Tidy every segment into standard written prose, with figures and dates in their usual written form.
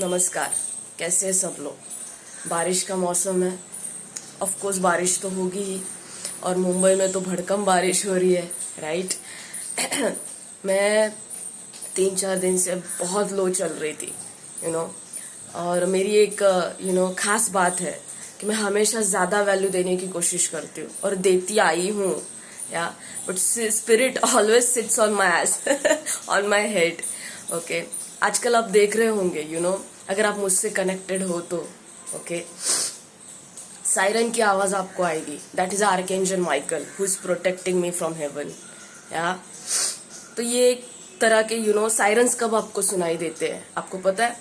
नमस्कार। कैसे हैं सब लोग? बारिश का मौसम है, ऑफ कोर्स बारिश तो होगी ही, और मुंबई में तो भड़कम बारिश हो रही है, राइट। मैं 3-4 दिन से बहुत लो चल रही थी, और मेरी एक खास बात है कि मैं हमेशा ज़्यादा वैल्यू देने की कोशिश करती हूँ और देती आई हूँ, या but spirit always sits on my S, on my head. Okay, आजकल आप देख रहे होंगे, अगर आप मुझसे कनेक्टेड हो तो सायरन की आवाज आपको आएगी। That is archangel Michael who is protecting me from heaven. या तो ये एक तरह के सायरन्स कब आपको सुनाई देते हैं, आपको पता है?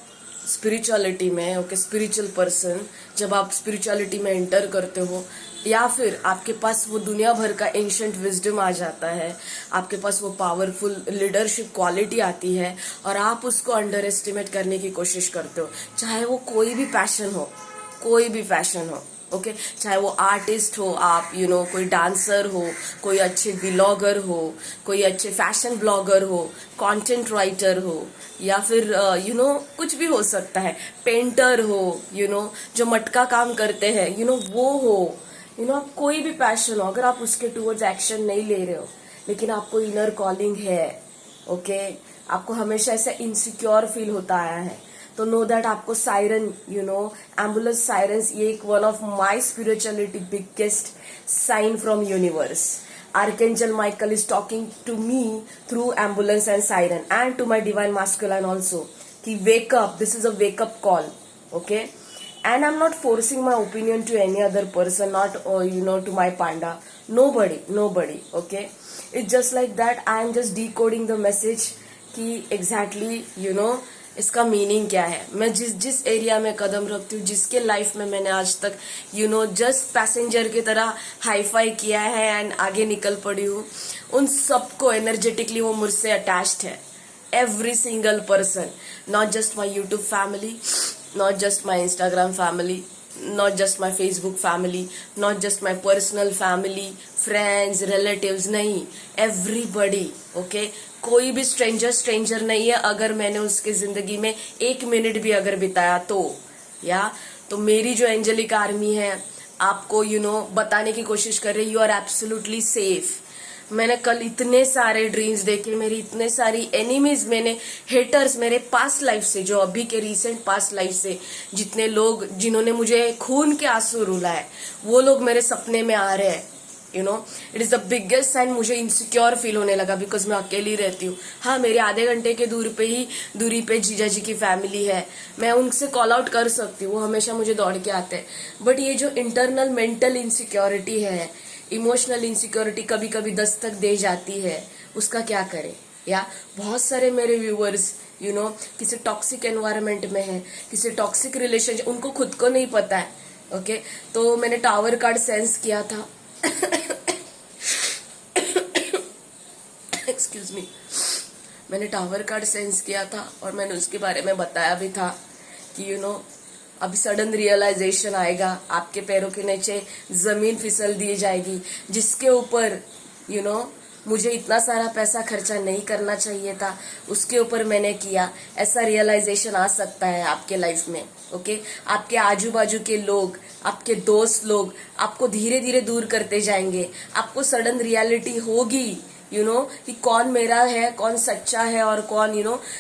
स्पिरिचुअलिटी में, स्पिरिचुअल पर्सन, जब आप स्पिरिचुअलिटी में एंटर करते हो, या फिर आपके पास वो दुनिया भर का एंशंट विजडम आ जाता है, आपके पास वो पावरफुल लीडरशिप क्वालिटी आती है, और आप उसको अंडर एस्टिमेट करने की कोशिश करते हो, चाहे वो कोई भी पैशन हो, कोई भी पैशन हो। चाहे वो आर्टिस्ट हो, आप कोई डांसर हो, कोई अच्छे व्लॉगर हो, कोई अच्छे फैशन ब्लॉगर हो, कंटेंट राइटर हो, या फिर कुछ भी हो सकता है, पेंटर हो, जो मटका काम करते हैं, वो हो, आप कोई भी पैशन हो, अगर आप उसके टूवर्ड्स एक्शन नहीं ले रहे हो, लेकिन आपको इनर कॉलिंग है, आपको हमेशा ऐसा इनसिक्योर फील होता आया है, तो नो दैट आपको सायरन, एम्बुलेंस सायरन्स, ये एक one of my spirituality biggest sign from universe. Archangel Michael is talking to me through ambulance and siren, and to my divine masculine also. Ki wake up, this is a wake up call, okay? And I'm not forcing my opinion to any other person, not to my panda, nobody, okay? It's just like that. I am just decoding the message कि exactly इसका meaning क्या है। मैं जिस area में कदम रखती हूँ, जिसके लाइफ में मैंने आज तक जस्ट पैसेंजर की तरह हाई फाई किया है एंड आगे निकल पड़ी हूँ, उन सबको एनर्जेटिकली वो मुझसे अटैच्ड है। Every single person, not just my YouTube family, not just my Instagram family, not just my Facebook family, not just my personal family, friends, relatives, नहीं, everybody, कोई भी स्ट्रेंजर नहीं है अगर मैंने उसके जिंदगी में 1 मिनट भी अगर बिताया तो मेरी जो एंजेलिक आर्मी है आपको बताने की कोशिश कर रही, यू आर एब्सोल्युटली सेफ। मैंने कल इतने सारे ड्रीम्स देखे, मेरी इतने सारी एनिमीज, मैंने हेटर्स, मेरे पास्ट लाइफ से, जो अभी के रीसेंट पास्ट लाइफ से जितने लोग जिन्होंने मुझे खून के आंसू रुलाए, वो लोग मेरे सपने में आ रहे हैं। It is the biggest sign. मुझे इनसिक्योर फील होने लगा बिकॉज मैं अकेली रहती हूँ। हाँ, मेरे आधे घंटे के दूरी पे जीजा जी की फैमिली है, मैं उनसे कॉल आउट कर सकती हूँ, वो हमेशा मुझे दौड़ के आते हैं। बट ये जो इंटरनल मेंटल इनसिक्योरिटी है, इमोशनल इनसिक्योरिटी कभी कभी दस्तक दे जाती है, उसका क्या करें? या बहुत सारे मेरे व्यूअर्स किसी टॉक्सिक एनवायरनमेंट में है, किसी टॉक्सिक रिलेशनशिप, उनको खुद को नहीं पता है। तो मैंने टावर कार्ड सेंस किया था। एक्सक्यूज मी, मैंने टावर कार्ड सेंस किया था और मैंने उसके बारे में बताया भी था कि अभी सडन रियलाइजेशन आएगा, आपके पैरों के नीचे जमीन फिसल दी जाएगी, जिसके ऊपर मुझे इतना सारा पैसा खर्चा नहीं करना चाहिए था, उसके ऊपर मैंने किया। ऐसा रियलाइजेशन आ सकता है आपके लाइफ में। आपके आजू बाजू के लोग, आपके दोस्त लोग आपको धीरे धीरे दूर करते जाएंगे, आपको सडन रियलिटी होगी कि कौन मेरा है, कौन सच्चा है, और कौन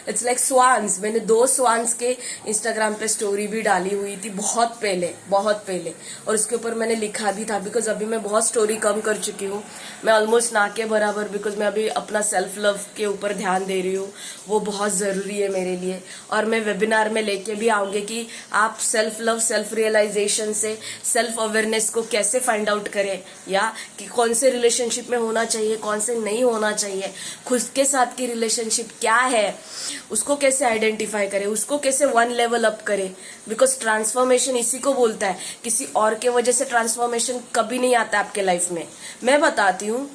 इट्स लाइक स्वान्स। मैंने 2 स्वान्स के इंस्टाग्राम पे स्टोरी भी डाली हुई थी बहुत पहले, और उसके ऊपर मैंने लिखा भी था, बिकॉज अभी मैं बहुत स्टोरी कम कर चुकी हूँ, मैं ऑलमोस्ट ना के बराबर, बिकॉज मैं अभी अपना सेल्फ लव के ऊपर ध्यान दे रही हूँ, वो बहुत जरूरी है मेरे लिए। और मैं वेबिनार में लेके भी आऊंगी कि आप सेल्फ लव, सेल्फ रियलाइजेशन से सेल्फ अवेयरनेस को कैसे फाइंड आउट करें, या कि कौन से रिलेशनशिप में होना चाहिए, कौन से नहीं होना चाहिए, खुद के साथ की रिलेशनशिप क्या है, उसको कैसे आइडेंटिफाई करें, उसको कैसे 1 लेवल अप करें। बिकॉज ट्रांसफॉर्मेशन इसी को बोलता है, किसी और के वजह से ट्रांसफॉर्मेशन कभी नहीं आता आपके लाइफ में। मैं बताती हूँ,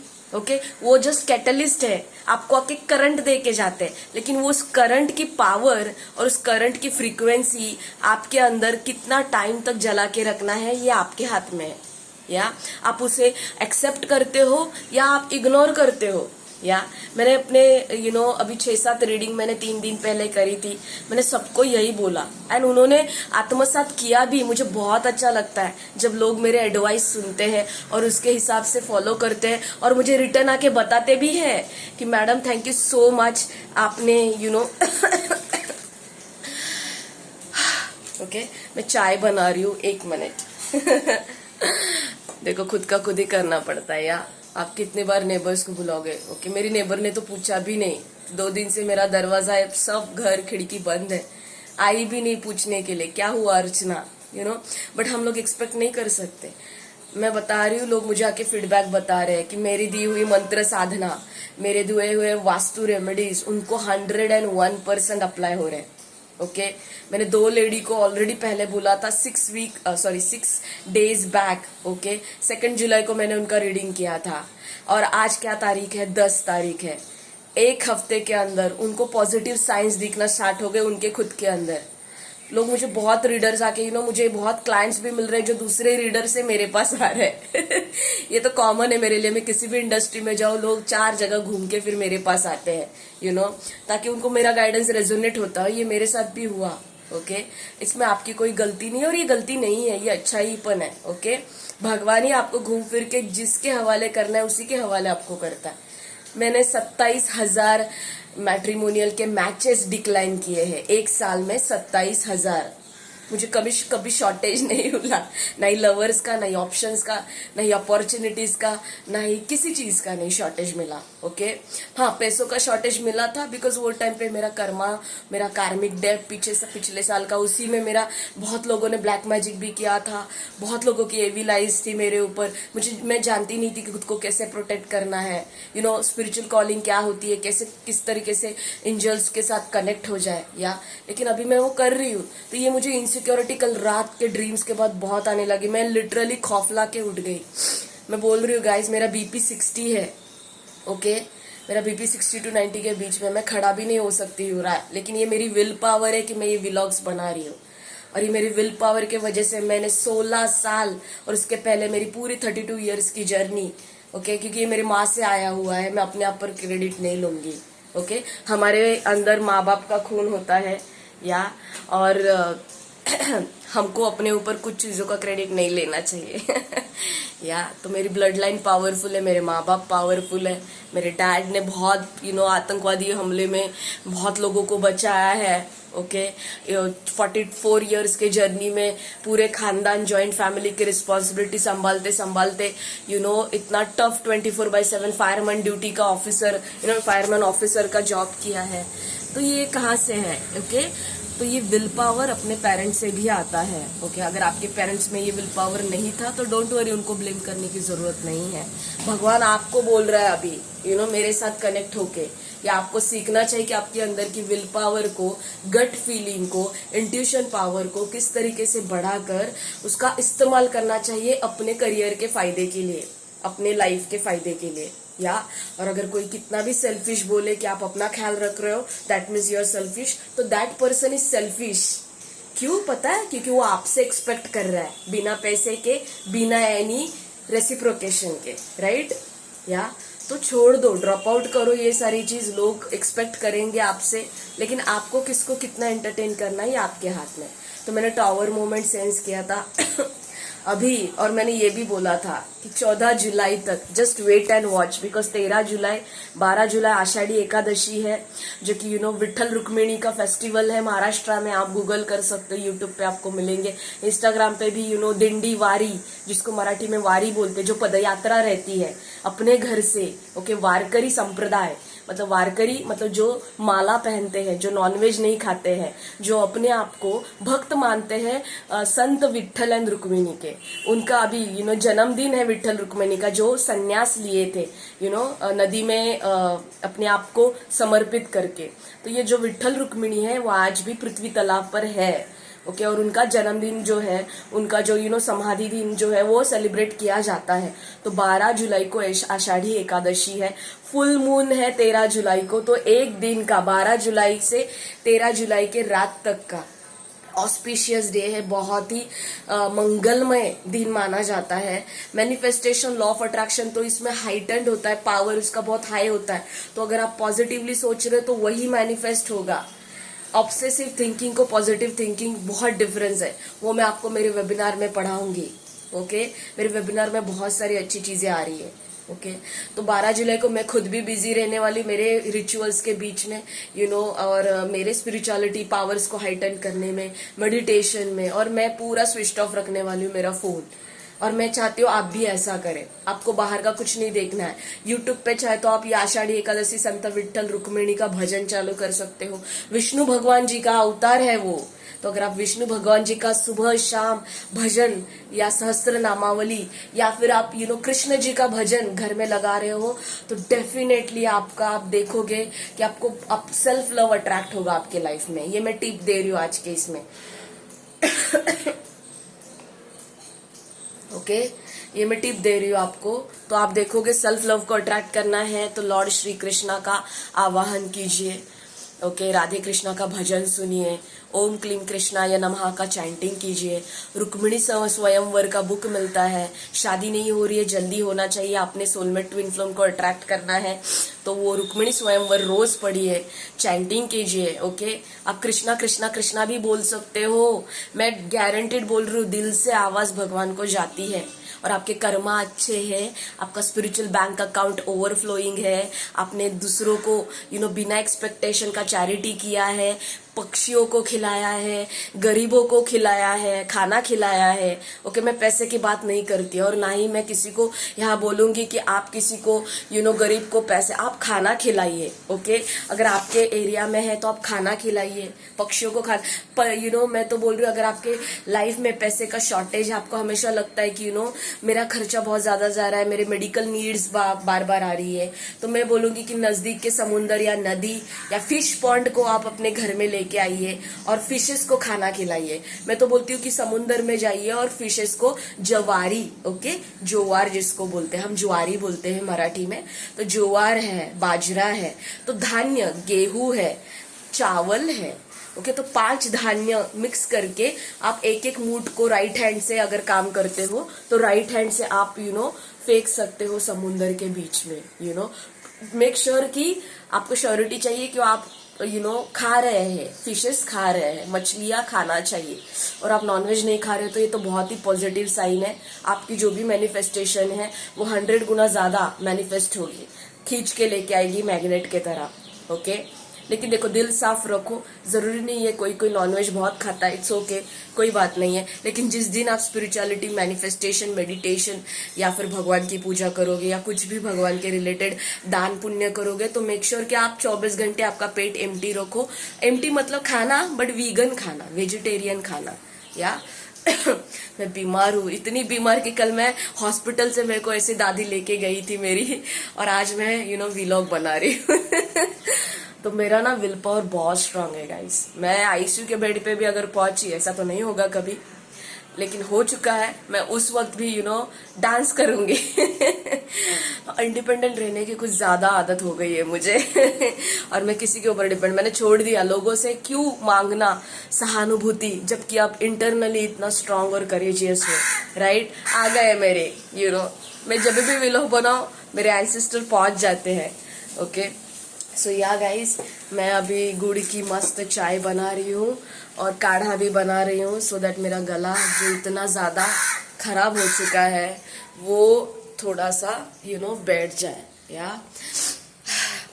वो जस्ट कैटलिस्ट है, आपको आके करंट दे के जाते हैं, लेकिन वो उस करंट की पावर और उस करंट की फ्रीक्वेंसी आपके अंदर कितना टाइम तक जला के रखना है, ये आपके हाथ में है। या आप उसे एक्सेप्ट करते हो या आप इग्नोर करते हो। या मैंने अपने अभी 6-7 रीडिंग मैंने 3 दिन पहले करी थी, मैंने सबको यही बोला एंड उन्होंने आत्मसात किया भी। मुझे बहुत अच्छा लगता है जब लोग मेरे एडवाइस सुनते हैं और उसके हिसाब से फॉलो करते हैं और मुझे रिटर्न आके बताते भी है कि madam thank you so much, आपने ओके मैं चाय बना रही हूँ, 1 मिनट। देखो खुद का खुद ही करना पड़ता है यार। आप कितने बार नेबर्स को बुलाओगे? ओके मेरी नेबर ने तो पूछा भी नहीं, 2 दिन से मेरा दरवाजा है, सब घर खिड़की बंद है, आई भी नहीं पूछने के लिए क्या हुआ अर्चना, बट हम लोग एक्सपेक्ट नहीं कर सकते। मैं बता रही हूँ, लोग मुझे आके फीडबैक बता रहे हैं कि मेरी दी हुई मंत्र साधना, मेरे दिए हुए वास्तु रेमेडीज उनको 101% अप्लाई हो रहे हैं। ओके मैंने 2 लेडी को ऑलरेडी पहले बोला था 6 डेज बैक। ओके 2 जुलाई को मैंने उनका रीडिंग किया था और आज क्या तारीख है? 10 तारीख है। 1 हफ्ते के अंदर उनको पॉजिटिव साइंस दिखना स्टार्ट हो गए उनके खुद के अंदर। लोग मुझे बहुत रीडर्स आके मुझे बहुत क्लाइंट्स भी मिल रहे हैं जो दूसरे रीडर से मेरे पास आ रहे हैं। ये तो कॉमन है मेरे लिए, मैं किसी भी इंडस्ट्री में जाऊँ लोग 4 जगह घूम के फिर मेरे पास आते हैं ताकि उनको मेरा गाइडेंस रेजोनेट होता है। ये मेरे साथ भी हुआ। ओके इसमें आपकी कोई गलती नहीं, और ये गलती नहीं है, ये अच्छा हीपन है। ओके भगवान ही आपको घूम फिर के जिसके हवाले करना है उसी के हवाले आपको करता है। मैंने 27,000 मैट्रिमोनियल के मैचेस डिक्लाइन किए हैं 1 साल में, 27,000। मुझे कभी शॉर्टेज नहीं हुआ, ना ही लवर्स का, ना ही ऑप्शंस का, ना ही अपॉर्चुनिटीज का, ना ही किसी चीज का नहीं शॉर्टेज मिला। ओके हाँ पैसों का शॉर्टेज मिला था बिकॉज वो टाइम पे मेरा कार्मिक डेट पिछले साल का, उसी में मेरा बहुत लोगों ने ब्लैक मैजिक भी किया था, बहुत लोगों की एविल आइज थी मेरे ऊपर। मैं जानती नहीं थी कि खुद को कैसे प्रोटेक्ट करना है, स्पिरिचुअल कॉलिंग क्या होती है, कैसे किस तरीके से एंजल्स के साथ कनेक्ट हो जाए लेकिन अभी मैं वो कर रही हूँ। तो ये मुझे इनसिक्योरिटी कल रात के ड्रीम्स के बाद बहुत आने लगी, मैं लिटरली खौफला के उठ गई। मैं बोल रही हूँ गाइस मेरा बीपी 60 है। ओके मेरा बीपी 60 to 90 के बीच में, मैं खड़ा भी नहीं हो सकती हूँ लेकिन ये मेरी विल पावर है कि मैं ये व्लॉग्स बना रही हूँ। और ये मेरी विल पावर के वजह से मैंने 16 साल और उसके पहले मेरी पूरी 32 ईयर्स की जर्नी, ओके क्योंकि ये मेरी माँ से आया हुआ है, मैं अपने आप पर क्रेडिट नहीं लूंगी। ओके हमारे अंदर माँ बाप का खून होता है और हमको अपने ऊपर कुछ चीजों का क्रेडिट नहीं लेना चाहिए। तो मेरी ब्लड लाइन पावरफुल है, मेरे माँ बाप पावरफुल है, मेरे डैड ने बहुत आतंकवादी हमले में बहुत लोगों को बचाया है। ओके 44 इयर्स के जर्नी में पूरे खानदान जॉइंट फैमिली की रिस्पॉन्सिबिलिटी संभालते इतना टफ 24/7 फायरमैन ड्यूटी का ऑफिसर फायरमैन ऑफिसर का जॉब किया है। तो ये कहाँ से है? ओके तो ये विल पावर अपने पेरेंट्स से भी आता है। ओके अगर आपके पेरेंट्स में ये विल पावर नहीं था तो डोंट वरी, उनको ब्लेम करने की जरूरत नहीं है। भगवान आपको बोल रहा है अभी मेरे साथ कनेक्ट होके, या आपको सीखना चाहिए कि आपके अंदर की विल पावर को, गट फीलिंग को, इंट्यूशन पावर को किस तरीके से बढ़ाकर उसका इस्तेमाल करना चाहिए अपने करियर के फायदे के लिए, अपने लाइफ के फायदे के लिए। और अगर कोई कितना भी सेल्फिश बोले कि आप अपना ख्याल रख रहे हो that means you are selfish, तो दैट पर्सन इज सेल्फिश। क्यों पता है? क्योंकि वो आपसे एक्सपेक्ट कर रहा है बिना पैसे के, बिना एनी रेसिप्रोकेशन के, राइट? तो छोड़ दो, ड्रॉप आउट करो ये सारी चीज। लोग एक्सपेक्ट करेंगे आपसे, लेकिन आपको किसको कितना एंटरटेन करना है ये आपके हाथ में। तो मैंने टावर मोमेंट सेंस किया था अभी, और मैंने ये भी बोला था कि 14 जुलाई तक just wait and watch, because 13 जुलाई 12 जुलाई आषाढ़ी एकादशी है, जो कि विठल रुक्मिणी का फेस्टिवल है महाराष्ट्र में। आप गूगल कर सकते हो, यूट्यूब पे आपको मिलेंगे, इंस्टाग्राम पे भी दिंडी वारी, जिसको मराठी में वारी बोलते, जो पदयात्रा रहती है अपने घर से। ओके वारकरी संप्रदाय मतलब वारकरी मतलब जो माला पहनते हैं, जो नॉनवेज नहीं खाते हैं, जो अपने आप को भक्त मानते हैं संत विठल एंड रुक्मिणी के। उनका अभी जन्मदिन है विठल रुक्मिणी का, जो सन्यास लिए थे नदी में अपने आप को समर्पित करके। तो ये जो विठल रुक्मिणी है वो आज भी पृथ्वी तलाब पर है। ओके और उनका जन्मदिन जो है, उनका जो समाधि दिन जो है वो सेलिब्रेट किया जाता है। तो 12 जुलाई को आषाढ़ी एकादशी है, फुल मून है 13 जुलाई को। तो एक दिन का 12 जुलाई से 13 जुलाई के रात तक का ऑस्पिशियस डे है, बहुत ही मंगलमय दिन माना जाता है। मैनिफेस्टेशन, लॉ ऑफ अट्रैक्शन तो इसमें हाइटेंड होता है, पावर उसका बहुत हाई होता है। तो अगर आप पॉजिटिवली सोच रहे हो तो वही मैनिफेस्ट होगा। ऑब्सेसिव थिंकिंग को पॉजिटिव थिंकिंग बहुत डिफरेंस है, वो मैं आपको मेरे वेबिनार में पढ़ाऊंगी। ओके, मेरे वेबिनार में बहुत सारी अच्छी चीजें आ रही है। ओके, तो 12 जुलाई को मैं खुद भी बिजी रहने वाली मेरे रिचुअल्स के बीच में, और मेरे स्पिरिचुअलिटी पावर्स को हाइटन करने में, मेडिटेशन में, और मैं पूरा स्विच ऑफ रखने वाली हूँ मेरा फोन। और मैं चाहती हूँ आप भी ऐसा करें, आपको बाहर का कुछ नहीं देखना है। यूट्यूब पे चाहे तो आप ये आषाढ़ी एकादशी संत विट्ठल रुक्मिणी का भजन चालू कर सकते हो। विष्णु भगवान जी का अवतार है वो, तो अगर आप विष्णु भगवान जी का सुबह शाम भजन या सहस्त्र नामावली, या फिर आप कृष्ण जी का भजन घर में लगा रहे हो, तो डेफिनेटली आप देखोगे कि आप सेल्फ लव अट्रैक्ट होगा आपके लाइफ में। ये मैं टिप दे रही हूँ आज के इसमें। ओके, ये मैं टिप दे रही हूँ आपको। तो आप देखोगे सेल्फ लव को अट्रैक्ट करना है तो लॉर्ड श्री कृष्णा का आवाहन कीजिए। ओके, राधे कृष्णा का भजन सुनिए, ओम क्लीम कृष्णाय नमः का चैंटिंग कीजिए। रुक्मिणी स्वयंवर का बुक मिलता है। शादी नहीं हो रही है, जल्दी होना चाहिए, आपने सोलमेट ट्विन फ्लेम को अट्रैक्ट करना है, तो वो रुक्मिणी स्वयंवर रोज पढ़िए, चैंटिंग कीजिए। ओके, आप कृष्णा कृष्णा कृष्णा भी बोल सकते हो, मैं गारंटेड बोल रही हूँ, दिल से आवाज भगवान को जाती है। और आपके कर्मा अच्छे हैं, आपका स्पिरिचुअल बैंक अकाउंट ओवरफ्लोइंग है, आपने दूसरों को बिना एक्सपेक्टेशन का चैरिटी किया है, पक्षियों को खिलाया है, गरीबों को खिलाया है, खाना खिलाया है। ओके, मैं पैसे की बात नहीं करती और ना ही मैं किसी को यहाँ बोलूंगी कि आप किसी को गरीब को पैसे, आप खाना खिलाइए। ओके, अगर आपके एरिया में है तो आप खाना खिलाइए, पक्षियों को पर मैं तो बोल रही हूँ, अगर आपके लाइफ में पैसे का शॉर्टेज है, आपको हमेशा लगता है कि मेरा खर्चा बहुत ज्यादा जा रहा है, मेरे मेडिकल नीड्स बार बार आ रही है, तो मैं बोलूंगी कि नजदीक के समुंदर या नदी या फिश पॉन्ड को आप अपने घर में लेके आइए और फिशेस को खाना खिलाइए। मैं तो बोलती हूँ कि समुंदर में जाइए और फिशेस को जवारी, ओके, जोवार जिसको बोलते हैं, हम ज्वारी बोलते हैं मराठी में, तो जोवार है, बाजरा है, तो धान्य, गेहूं है, चावल है। ओके, तो 5 धान्य मिक्स करके आप एक एक मूठ को राइट हैंड से अगर काम करते हो तो राइट हैंड से आप फेंक सकते हो समुंदर के बीच में। मेक श्योर कि आपको श्योरिटी चाहिए कि आप खा रहे हैं, फिशेस खा रहे हैं, मछलियां खाना चाहिए, और आप नॉनवेज नहीं खा रहे हो, तो ये तो बहुत ही पॉजिटिव साइन है। आपकी जो भी मैनिफेस्टेशन है वो 100 गुना ज्यादा मैनिफेस्ट होगी, खींच के लेके आएगी मैग्नेट के तरह। ओके, लेकिन देखो दिल साफ रखो, जरूरी नहीं है कोई नॉनवेज बहुत खाता है, इट्स ओके, कोई बात नहीं है। लेकिन जिस दिन आप स्पिरिचुअलिटी, मैनिफेस्टेशन, मेडिटेशन या फिर भगवान की पूजा करोगे या कुछ भी भगवान के रिलेटेड दान पुण्य करोगे, तो मेक श्योर कि आप 24 घंटे आपका पेट एम्प्टी रखो। एम्प्टी मतलब खाना, बट वीगन खाना, वेजिटेरियन खाना। या मैं बीमार हूँ, इतनी बीमार कि कल मैं हॉस्पिटल से मेरे को ऐसी दादी लेके गई थी मेरी, और आज मैं व्लॉग बना रही हूँ। तो मेरा ना विल पावर बहुत स्ट्रांग है गाइस। मैं आईसीयू के बेड पे भी अगर पहुंची, ऐसा तो नहीं होगा कभी, लेकिन हो चुका है, मैं उस वक्त भी डांस करूंगी। इंडिपेंडेंट रहने की कुछ ज्यादा आदत हो गई है मुझे। और मैं किसी के ऊपर डिपेंड, मैंने छोड़ दिया। लोगों से क्यों मांगना सहानुभूति, जबकि आप इंटरनली इतना स्ट्रांग और करेजियस हो, राइट। आ गए मेरे मैं जब भी विलोग बनाऊं मेरे एंसेस्टर पहुंच जाते हैं। ओके, सो या गाइस, मैं अभी गुड़ की मस्त चाय बना रही हूँ और काढ़ा भी बना रही हूँ, सो दैट मेरा गला जो इतना ज़्यादा खराब हो चुका है वो थोड़ा सा बैठ जाए। या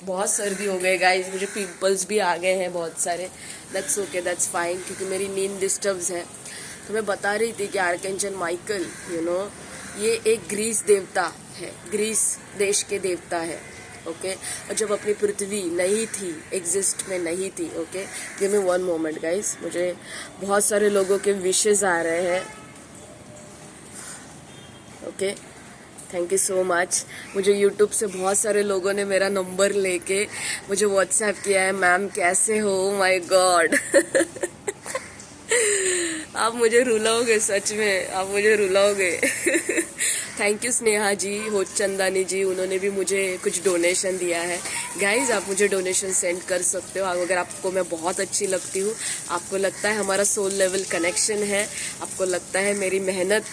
बहुत सर्दी हो गई गाइस, मुझे पिंपल्स भी आ गए हैं बहुत सारे। दैट्स ओके, दैट्स फाइन, क्योंकि मेरी नींद डिस्टर्ब्स है। तो मैं बता रही थी कि आर्कएंजल माइकल ये एक ग्रीस देवता है, ग्रीस देश के देवता है। ओके, और जब अपनी पृथ्वी नहीं थी, एग्जिस्ट में नहीं थी, okay, give me 1 moment guys, मुझे बहुत सारे लोगों के विशेस आ रहे हैं। Okay, thank you so much. मुझे यूट्यूब से बहुत सारे लोगों ने मेरा नंबर लेके मुझे व्हाट्सएप किया है, मैम कैसे हो, माय गॉड। आप मुझे रुलाओगे, सच में आप मुझे रुलाओगे। थैंक यू स्नेहा जी, हो चंदानी जी, उन्होंने भी मुझे कुछ डोनेशन दिया है। गाइज आप मुझे डोनेशन सेंड कर सकते हो अगर आपको मैं बहुत अच्छी लगती हूँ, आपको लगता है हमारा सोल लेवल कनेक्शन है, आपको लगता है मेरी मेहनत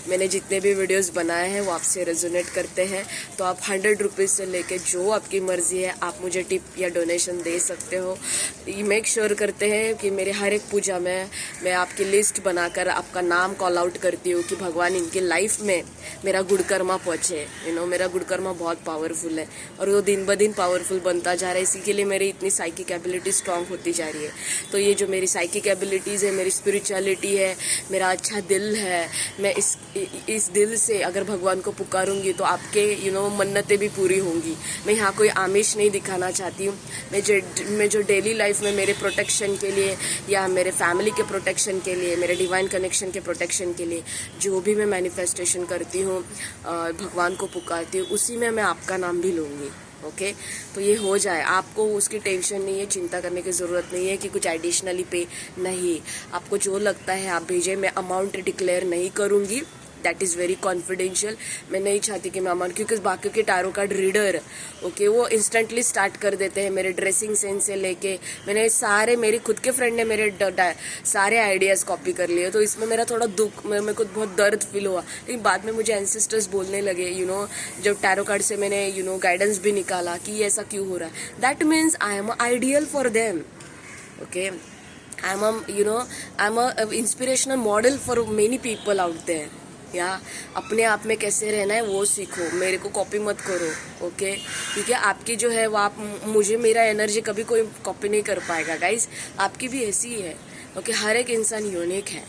मैंने जितने भी वीडियोस बनाए हैं वो आपसे रेजोनेट करते हैं, तो आप 100 रुपीज़ से लेके जो आपकी मर्जी है आप मुझे टिप या डोनेशन दे सकते हो। मेक श्योर करते हैं कि मेरे हर एक पूजा में मैं आपकी लिस्ट बनाकर आपका नाम कॉल आउट करती हूँ कि भगवान इनकी लाइफ में मेरा गुड कर्मा पहुँचे। मेरा गुड कर्मा बहुत पावरफुल है और वो दिन ब दिन पावरफुल बनता जा रहा है, इसी के लिए मेरी इतनी साइकिक एबिलिटी स्ट्रांग होती जा रही है। तो ये जो मेरी साइकिक एबिलिटीज़ है, मेरी स्पिरिचुअलिटी है, मेरा अच्छा दिल है, मैं इस दिल से अगर भगवान को पुकारूंगी तो आपके मन्नतें भी पूरी होंगी। मैं यहाँ कोई आमिश नहीं दिखाना चाहती हूँ। मैं जो डेली लाइफ में मेरे प्रोटेक्शन के लिए या मेरे फैमिली के प्रोटेक्शन के लिए, मेरे डिवाइन कनेक्शन के प्रोटेक्शन के लिए जो भी मैं मैनिफेस्टेशन करती हूँ, भगवान को पुकारती हूँ, उसी में मैं आपका नाम भी लूँगी। ओके तो ये हो जाए, आपको उसकी टेंशन नहीं है, चिंता करने की ज़रूरत नहीं है कि कुछ एडिशनली पे नहीं। आपको जो लगता है आप भेजें, मैं अमाउंट डिक्लेयर नहीं करूँगी, दैट इज़ वेरी कॉन्फिडेंशियल। मैं नहीं चाहती कि मैं अमाउंट, क्योंकि बाकी के टैरो कार्ड रीडर वो इंस्टेंटली स्टार्ट कर देते हैं मेरे ड्रेसिंग सेंस से लेके। मैंने सारे, मेरी खुद के फ्रेंड ने मेरे सारे आइडियाज़ कॉपी कर लिए, तो इसमें मेरा थोड़ा दुख, मेरे को बहुत दर्द फील हुआ। लेकिन बाद में मुझे एंसेस्टर्स बोलने लगे जब टैरो कार्ड से मैंने गाइडेंस भी निकाला कि ये ऐसा क्यों हो रहा है, that means I am ideal for them. Okay I am a inspirational model for many people out there. या अपने आप में कैसे रहना है वो सीखो, मेरे को कॉपी मत करो। ओके क्योंकि आपकी जो है वो आप मुझे, मेरा एनर्जी कभी कोई कॉपी नहीं कर पाएगा गाइज, आपकी भी ऐसी ही है। ओके हर एक इंसान यूनिक है,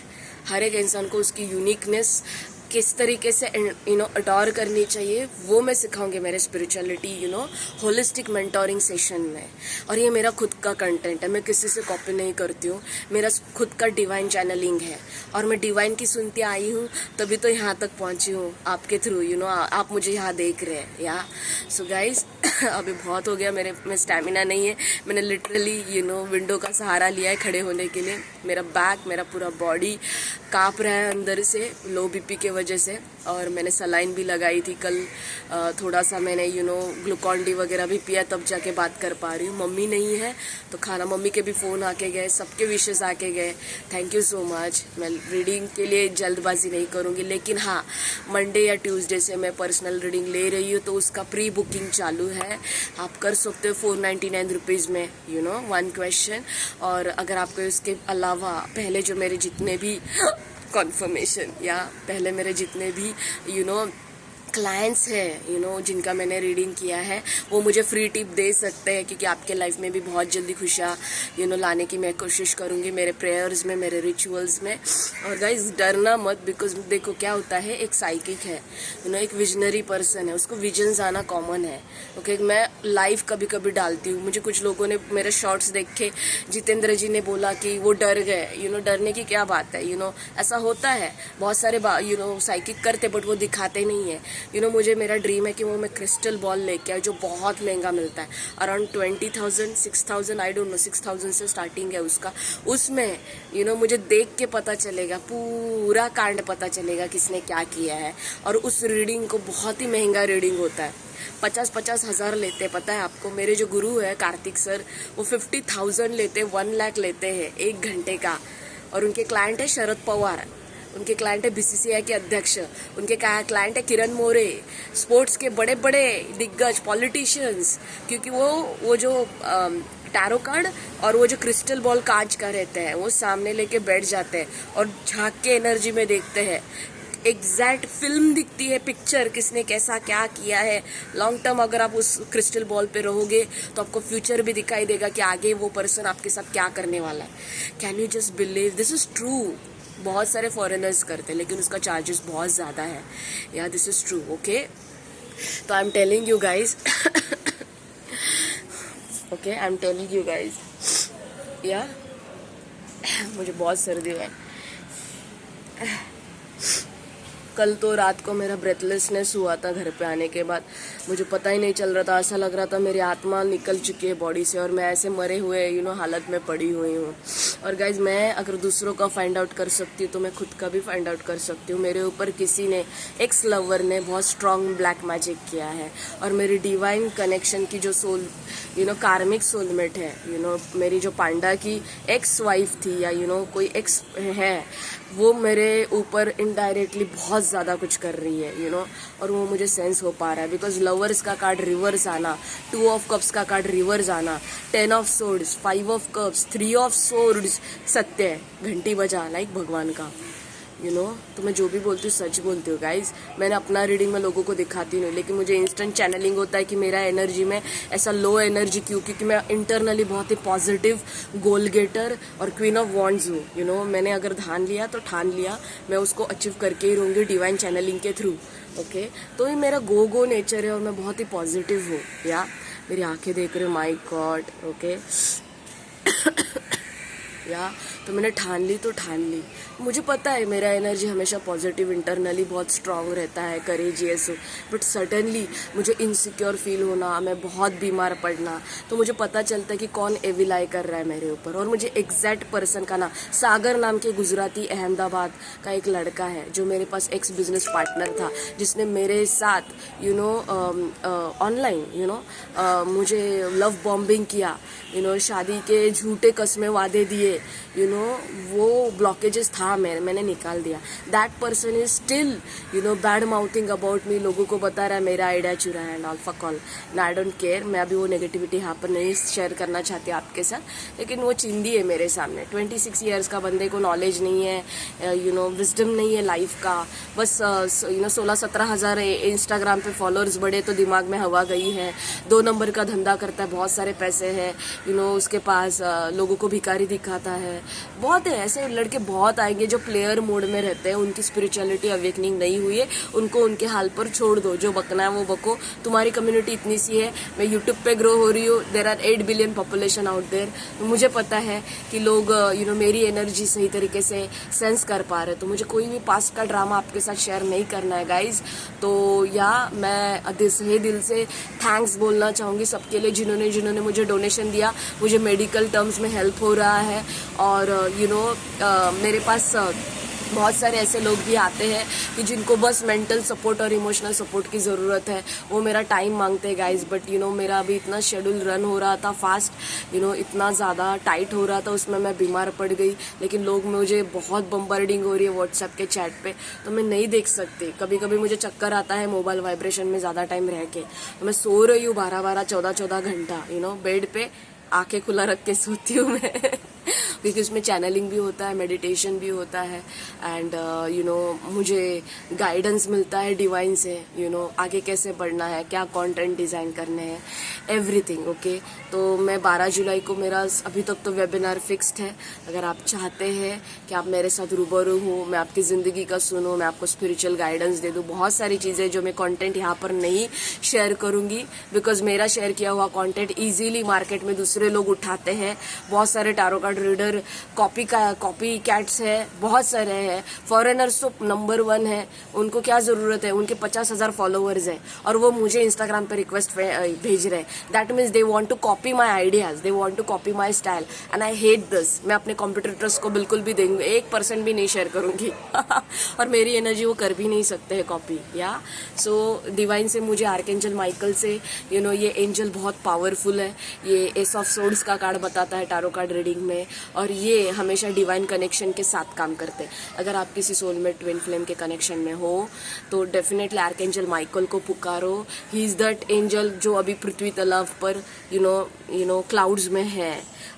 हर एक इंसान को उसकी यूनिकनेस किस तरीके से अडॉर करनी चाहिए वो मैं सिखाऊंगी मेरे स्पिरिचुअलिटी होलिस्टिक मेंटोरिंग सेशन में। और ये मेरा खुद का कंटेंट है, मैं किसी से कॉपी नहीं करती हूँ, मेरा खुद का डिवाइन चैनलिंग है और मैं डिवाइन की सुनती आई हूँ, तभी तो यहाँ तक पहुँची हूँ आपके थ्रू। आप मुझे यहाँ देख रहे हैं या सो गाइज अभी बहुत हो गया, मेरे में स्टैमिना नहीं है। मैंने लिटरली विंडो का सहारा लिया है खड़े होने के लिए। मेरा बैक, मेरा पूरा बॉडी काँप रहा है अंदर से लो बीपी के वजह से, और मैंने सलाइन भी लगाई थी कल। थोड़ा सा मैंने ग्लूकॉन डी वगैरह भी पिया, तब जाके बात कर पा रही हूँ। मम्मी नहीं है तो खाना, मम्मी के भी फ़ोन आके गए, सबके विशेस आके गए, थैंक यू सो मच। मैं रीडिंग के लिए जल्दबाजी नहीं करूँगी, लेकिन हाँ मंडे या ट्यूसडे से मैं पर्सनल रीडिंग ले रही हूँ, तो उसका प्री बुकिंग चालू है, आप कर सकते हो 499 रुपीज़ में 1 क्वेश्चन। और अगर आपको इसके अलावा पहले जो मेरे जितने भी कॉन्फर्मेशन या पहले मेरे जितने भी क्लाइंट्स हैं जिनका मैंने रीडिंग किया है, वो मुझे फ्री टिप दे सकते हैं, क्योंकि आपके लाइफ में भी बहुत जल्दी खुशियाँ लाने की मैं कोशिश करूँगी मेरे प्रेयर्स में, मेरे रिचुअल्स में। और गाइस डरना मत, बिकॉज देखो क्या होता है, एक साइकिक है एक विजनरी पर्सन है, उसको विजन्स आना कॉमन है। ओके मैं लाइव कभी कभी डालती हूँ, मुझे कुछ लोगों ने मेरे शॉर्ट्स देख के, जितेंद्र जी ने बोला कि वो डर गए। डरने की क्या बात है, ऐसा होता है, बहुत सारे साइकिक करते बट वो दिखाते नहीं है। मुझे, मेरा ड्रीम है कि वो मैं क्रिस्टल बॉल लेके आऊँ जो बहुत महंगा मिलता है, अराउंड 20,000 6,000 आई डोंट नो, 6,000 से स्टार्टिंग है उसका। उसमें मुझे देख के पता चलेगा, पूरा कांड पता चलेगा किसने क्या किया है। और उस रीडिंग को, बहुत ही महंगा रीडिंग होता है, 50-50 हज़ार लेते हैं, पता है आपको। मेरे जो गुरु है कार्तिक सर, वो 50,000 लेते हैं, 1 लाख लेते हैं 1 घंटे का। और उनके क्लाइंट है शरद पवार, उनके क्लाइंट है बीसीसीआई के अध्यक्ष, उनके क्लाइंट है किरण मोरे, स्पोर्ट्स के बड़े बड़े दिग्गज पॉलिटिशियंस। क्योंकि वो जो टैरो कार्ड और वो जो क्रिस्टल बॉल कांच का रहते हैं, वो सामने लेके बैठ जाते हैं और झांक के एनर्जी में देखते हैं, एग्जैक्ट फिल्म दिखती है, पिक्चर किसने कैसा क्या किया है। लॉन्ग टर्म अगर आप उस क्रिस्टल बॉल पे रहोगे तो आपको फ्यूचर भी दिखाई देगा कि आगे वो पर्सन आपके साथ क्या करने वाला है। Can you just believe, this is true. बहुत सारे फॉरेनर्स करते हैं लेकिन उसका चार्जेस बहुत ज़्यादा है, या दिस इज ट्रू। ओके तो I am telling you guys, okay I am telling you guys, या मुझे बहुत सर्दी है। कल तो रात को मेरा ब्रेथलेसनेस हुआ था घर पे आने के बाद, मुझे पता ही नहीं चल रहा था, ऐसा लग रहा था मेरी आत्मा निकल चुकी है बॉडी से और मैं ऐसे मरे हुए हालत में पड़ी हुई हूँ। और गाइज मैं अगर दूसरों का फाइंड आउट कर सकती हूँ तो मैं खुद का भी फाइंड आउट कर सकती हूँ। मेरे ऊपर किसी ने, एक्स लवर ने बहुत स्ट्रांग ब्लैक मैजिक किया है और मेरी डिवाइन कनेक्शन की जो सोल कार्मिक सोलमेट है, मेरी जो पांडा की एक्स वाइफ थी या कोई एक्स है, वो मेरे ऊपर इनडायरेक्टली बहुत ज़्यादा कुछ कर रही है, और वो मुझे सेंस हो पा रहा है। बिकॉज लवर्स का कार्ड रिवर्स आना, 2 ऑफ कप्स का कार्ड रिवर्स आना, 10 of swords, 5 of cups, 3 of swords, सत्य है, घंटी बजा लाइक भगवान का, तो मैं जो भी बोलती हूँ सच बोलती हूँ गाइज। मैंने अपना रीडिंग में लोगों को दिखाती नहीं, लेकिन मुझे इंस्टेंट चैनलिंग होता है कि मेरा एनर्जी में ऐसा लो एनर्जी क्यों, क्योंकि मैं इंटरनली बहुत ही पॉजिटिव, गोल गेटर और क्वीन ऑफ वॉन्ड्स हूँ। मैंने अगर ठान लिया तो ठान लिया, मैं उसको अचीव करके ही रहूँगी डिवाइन चैनलिंग के थ्रू। ओके, तो ये मेरा गो नेचर है और मैं बहुत ही पॉजिटिव हूँ। या मेरी आंखें देख रहे हो, माई गॉड। ओके या तो मैंने ठान ली तो ठान ली। मुझे पता है मेरा एनर्जी हमेशा पॉजिटिव, इंटरनली बहुत स्ट्रांग रहता है, करेजियस हो, बट सडनली मुझे इनसिक्योर फील होना, मैं बहुत बीमार पड़ना, तो मुझे पता चलता है कि कौन एविल आई कर रहा है मेरे ऊपर। और मुझे एग्जैक्ट पर्सन का नाम, सागर नाम के गुजराती अहमदाबाद का एक लड़का है जो मेरे पास एक्स बिजनेस पार्टनर था, जिसने मेरे साथ ऑनलाइन मुझे लव बॉम्बिंग किया, शादी के झूठे कस्में वादे दिए, वो ब्लॉकेजेस था, मैंने निकाल दिया। That person is still bad mouthing about me, लोगों को बता रहा है मेरा आइडिया चुरा है and all fuck all. I don't care, मैं अभी वो नेगेटिविटी यहाँ पर नहीं शेयर करना चाहती आपके साथ, लेकिन वो चिंदी है मेरे सामने। 26 ईयर्स का बंदे को नॉलेज नहीं है, विजडम नहीं है लाइफ का, बस 16-17 हज़ार इंस्टाग्राम पे फॉलोअर्स बढ़े तो दिमाग में हवा गई है, 2 नंबर का धंधा करता है, बहुत सारे पैसे हैं, उसके पास लोगों को भिखारी दिखाता है। बहुत है ऐसे लड़के, बहुत आएंगे जो प्लेयर मोड में रहते हैं, उनकी स्पिरिचुअलिटी अवेकनिंग नहीं हुई है, उनको उनके हाल पर छोड़ दो, जो बकना है वो बको। तुम्हारी कम्युनिटी इतनी सी है, मैं यूट्यूब पे ग्रो हो रही हूँ, there are 8 billion population out there. मुझे पता है कि लोग मेरी एनर्जी सही तरीके से सेंस कर पा रहे, तो मुझे कोई भी पास्ट का ड्रामा आपके साथ शेयर नहीं करना है गाइज। तो मैं दिल से थैंक्स बोलना चाहूँगी सबके लिए जिन्होंने मुझे डोनेशन दिया, मुझे मेडिकल टर्म्स में हेल्प हो रहा है। और मेरे पास बहुत सारे ऐसे लोग भी आते हैं कि जिनको बस मेंटल सपोर्ट और इमोशनल सपोर्ट की ज़रूरत है, वो मेरा टाइम मांगते हैं गाइज। बट मेरा अभी इतना शेड्यूल रन हो रहा था फास्ट, इतना ज़्यादा टाइट हो रहा था, उसमें मैं बीमार पड़ गई। लेकिन लोग, मुझे बहुत बम्बर्डिंग हो रही है व्हाट्सएप के चैट पे, तो मैं नहीं देख सकती। कभी कभी मुझे चक्कर आता है मोबाइल वाइब्रेशन में ज़्यादा टाइम रह के, तो मैं सो रही हूँ 12-12, 14-14 घंटा बेड पे आंखें खुला रख के सोती हूँ मैं क्योंकि उसमें चैनलिंग भी होता है, मेडिटेशन भी होता है, एंड मुझे गाइडेंस मिलता है डिवाइन से, आगे कैसे बढ़ना है, क्या कंटेंट डिज़ाइन करने हैं, एवरीथिंग। ओके, तो मैं 12 जुलाई को, मेरा अभी तक तो वेबिनार फिक्स्ड है। अगर आप चाहते हैं कि आप मेरे साथ रूबरू हो, मैं आपकी ज़िंदगी का सुनूं, मैं आपको स्पिरिचुअल गाइडेंस दे दूं, बहुत सारी चीज़ें जो मैं कंटेंट यहाँ पर नहीं शेयर करूँगी, बिकॉज मेरा शेयर किया हुआ कंटेंट ईजिली मार्केट में दूसरे लोग उठाते हैं। बहुत सारे tarot card reader copy cats है, बहुत सारे हैं। फॉरेनर्स तो नंबर 1 है, उनको क्या जरूरत है, उनके 50,000 फॉलोअर्स है और वो मुझे इंस्टाग्राम पे रिक्वेस्ट भेज रहे हैं। That means they want to copy my ideas, they want to copy my style, and I hate this. मैं अपने कॉम्पिटिटर्स को बिल्कुल भी देंगे 1% भी नहीं शेयर करूंगी और मेरी एनर्जी वो कर भी नहीं सकते हैं कॉपी। या सो डिवाइन से मुझे आर्कएंजल माइकल से ये एंजल बहुत पावरफुल है। ये एस ऑफ सोर्ड्स का कार्ड बताता है टारो कार्ड रीडिंग में, और ये हमेशा डिवाइन कनेक्शन के साथ काम करते हैं। अगर आप किसी सोलमेट ट्विन फ्लेम के कनेक्शन में हो तो डेफिनेटली आर्कएंजल माइकल को पुकारो। ही इज दैट एंजल जो अभी पृथ्वी तलाव पर क्लाउड्स में है।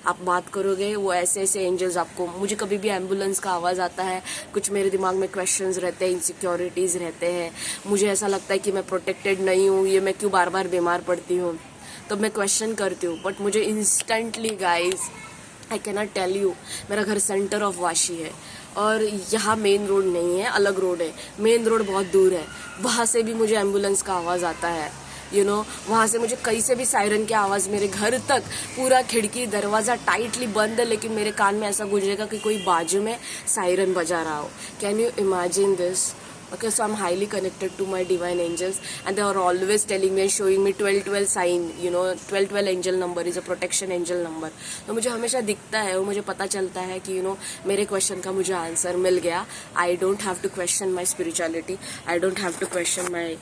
आप बात करोगे, वो ऐसे एंजल्स आपको, मुझे कभी भी एम्बुलेंस का आवाज़ आता है, कुछ मेरे दिमाग में क्वेश्चंस रहते हैं, इनसिक्योरिटीज़ रहते हैं, मुझे ऐसा लगता है कि मैं प्रोटेक्टेड नहीं हूँ, ये मैं क्यों बार बार बीमार पड़ती हूँ, तब मैं क्वेश्चन करती हूँ। बट मुझे instantly guys, I cannot tell you, मेरा घर सेंटर ऑफ वाशी है और यहाँ मेन रोड नहीं है, अलग रोड है। मेन रोड बहुत दूर है, वहाँ से भी मुझे एम्बुलेंस का आवाज़ आता है। वहाँ से मुझे कहीं से भी सायरन की आवाज़, मेरे घर तक पूरा खिड़की दरवाज़ा टाइटली बंद है, लेकिन मेरे कान में ऐसा गुजरेगा कि कोई बाजू में सायरन बजा रहा हो। Can you imagine this? Okay, so I'm highly connected to my divine angels, and they are always telling me and showing me 1212 sign, 1212 angel number is a protection angel number. तो मुझे हमेशा दिखता है, वो मुझे पता चलता है कि मेरे क्वेश्चन का मुझे आंसर मिल गया. I don't have to question my spirituality, I don't have to question my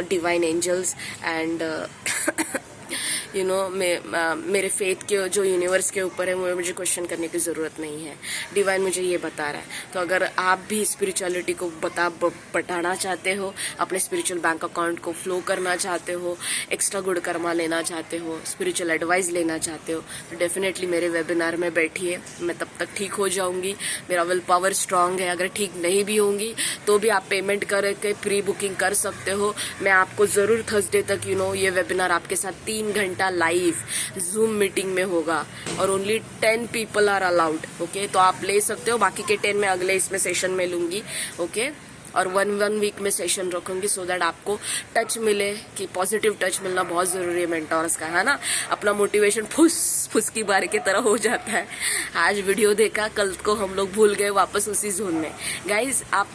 divine angels and मेरे फेथ के जो यूनिवर्स के ऊपर है वो मुझे क्वेश्चन करने की ज़रूरत नहीं है. डिवाइन मुझे ये बता रहा है. तो अगर आप भी स्पिरिचुअलिटी को बढ़ाना चाहते हो, अपने स्पिरिचुअल बैंक अकाउंट को फ्लो करना चाहते हो, एक्स्ट्रा गुड कर्मा लेना चाहते हो, स्पिरिचुअल एडवाइस लेना चाहते हो, तो डेफिनेटली मेरे वेबिनार में बैठिए. मैं तब तक ठीक हो जाऊंगी. मेरा विल पावर स्ट्रांग है. अगर ठीक नहीं भी होंगी तो भी आप पेमेंट करके प्री बुकिंग कर सकते हो. मैं आपको ज़रूर थर्सडे तक ये वेबिनार आपके साथ 3 घंटा लाइव जूम मीटिंग में होगा और only 10 people are allowed. Okay, तो आप ले सकते हो. बाकी के 10 मैं अगले इसमें सेशन में लूंगी. ओके, और वन वीक में सेशन रखूंगी सो दैट आपको टच मिले, कि पॉजिटिव टच मिलना बहुत जरूरी है मेंटोर्स का, है ना. अपना मोटिवेशन फुस की बारी की तरह हो जाता है. आज वीडियो देखा, कल को हम लोग भूल गए, वापस उसी जोन में. गाइज, आप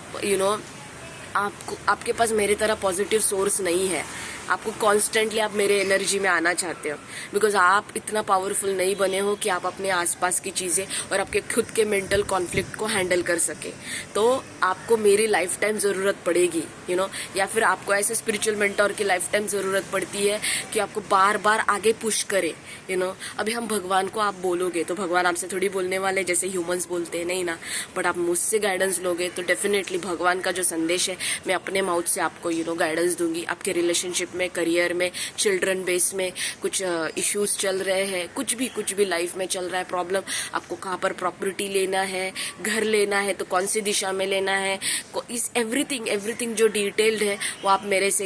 आपके पास मेरी तरह पॉजिटिव सोर्स नहीं है. आपको कॉन्स्टेंटली आप मेरे एनर्जी में आना चाहते हो, बिकॉज आप इतना पावरफुल नहीं बने हो कि आप अपने आसपास की चीज़ें और आपके खुद के मेंटल कॉन्फ्लिक्ट को हैंडल कर सके. तो आपको मेरी लाइफ टाइम ज़रूरत पड़ेगी, या फिर आपको ऐसे स्पिरिचुअल मेंटोर की लाइफ टाइम ज़रूरत पड़ती है कि आपको बार बार आगे पुश करे. अभी हम भगवान को आप बोलोगे तो भगवान आपसे थोड़ी बोलने वाले जैसे ह्यूमंस बोलते हैं, नहीं ना. बट आप मुझसे गाइडेंस लोगे तो डेफिनेटली भगवान का जो संदेश है मैं अपने माउथ से आपको गाइडेंस दूंगी. आपके रिलेशनशिप में, करियर में, चिल्ड्रन बेस में कुछ इश्यूज चल रहे हैं, कुछ भी लाइफ में चल रहा है प्रॉब्लम, आपको कहाँ पर प्रॉपर्टी लेना है, घर लेना है तो कौन सी दिशा में लेना है, इस एवरीथिंग जो डिटेल्ड है वो आप मेरे से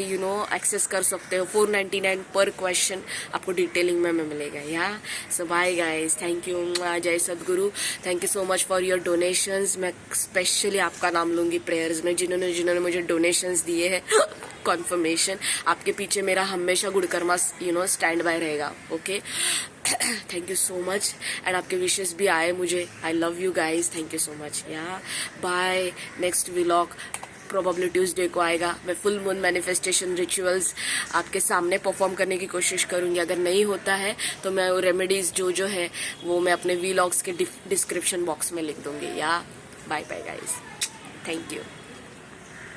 एक्सेस कर सकते हो. 499 पर क्वेश्चन आपको डिटेलिंग में मिलेगा. या सो बाय गाइस, थैंक यू. जय सदगुरु. Thank you so much for your donations. मैं स्पेशली आपका नाम लूंगी प्रेयर्स में, जिन्होंने मुझे डोनेशंस दिए हैं. कॉन्फर्मेशन, आपके पीछे मेरा हमेशा गुड कर्मा स्टैंड बाय रहेगा. Okay, thank you so much. And आपके विशेस भी आए मुझे. I love you guys, thank you so much. Yeah bye. Next vlog probably Tuesday को आएगा. मैं फुल मून मैनिफेस्टेशन रिचुअल्स आपके सामने परफॉर्म करने की कोशिश करूंगी. अगर नहीं होता है तो मैं वो रेमेडीज जो है वो मैं अपने व्लॉग्स के डिस्क्रिप्शन बॉक्स में लिख दूंगी. या bye bye guys, thank you.